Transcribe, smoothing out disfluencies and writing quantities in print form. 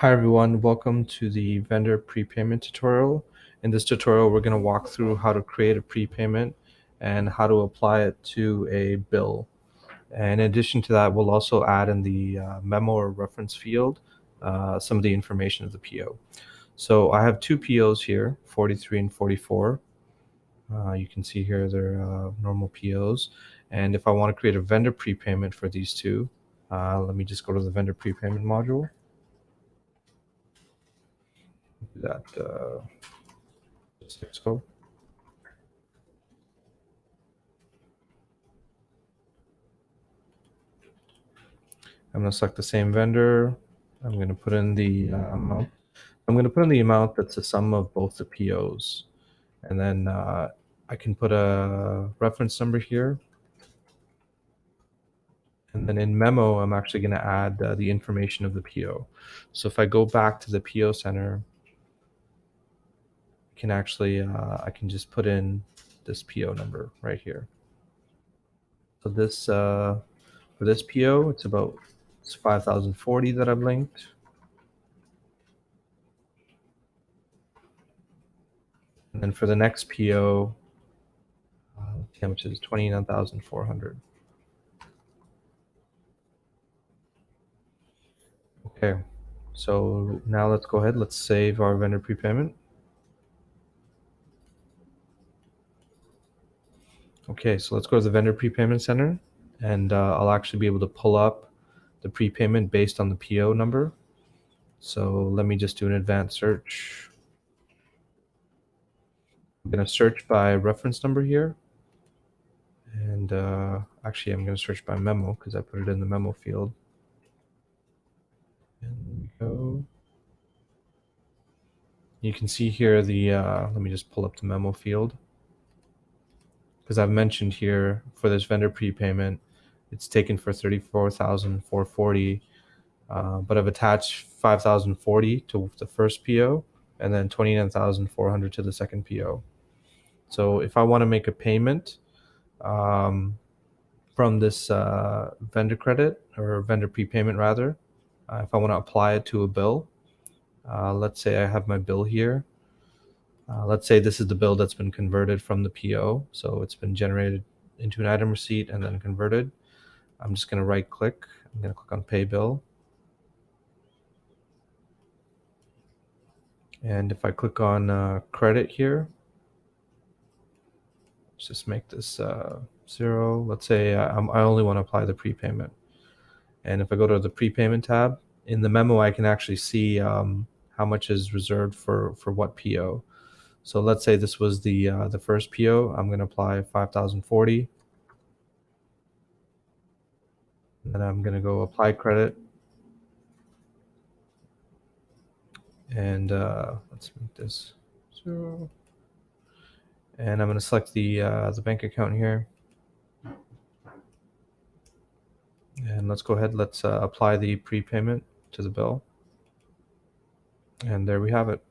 Hi everyone, welcome to the vendor prepayment tutorial. In this tutorial, we're going to walk through how to create a prepayment and how to apply it to a bill. And in addition to that, we'll also add in the memo or reference field some of the information of the PO. So I have two POs here, 43 and 44. You can see here they're normal POs. And if I want to create a vendor prepayment for these two, let me just go to the vendor prepayment module. Do that just like so. I'm going to select the same vendor. I'm going to put in the amount. I'm going to put in the amount that's the sum of both the POs. And then I can put a reference number here. And then in memo, I'm actually going to add the information of the PO. So if I go back to the PO center, I can actually, I can just put in this PO number right here. So this, for this PO, it's 5,040 that I've linked. And then for the next PO, how much is 29,400. Okay, so now let's go ahead. Let's save our vendor prepayment. Okay, so let's go to the vendor prepayment center, and I'll actually be able to pull up the prepayment based on the PO number. So let me just do an advanced search. I'm going to search by reference number here. And actually, I'm going to search by memo because I put it in the memo field. And there we go. You can see here the, let me just pull up the memo field. Because I've mentioned here for this vendor prepayment, it's taken for 34,440, but I've attached 5,040 to the first PO and then 29,400 to the second PO. So if I want to make a payment from this vendor credit or vendor prepayment rather, if I want to apply it to a bill, let's say I have my bill here. Let's say this is the bill that's been converted from the PO. So it's been generated into an item receipt and then converted. I'm just going to right click. I'm going to click on pay bill. And if I click on credit here, let's just make this 0. Let's say I only want to apply the prepayment. And if I go to the prepayment tab, in the memo, I can actually see how much is reserved for what PO. So let's say this was the first PO. I'm going to apply 5,040. And then I'm going to go apply credit. And let's make this 0. And I'm going to select the bank account here. And let's go ahead. Let's apply the prepayment to the bill. And there we have it.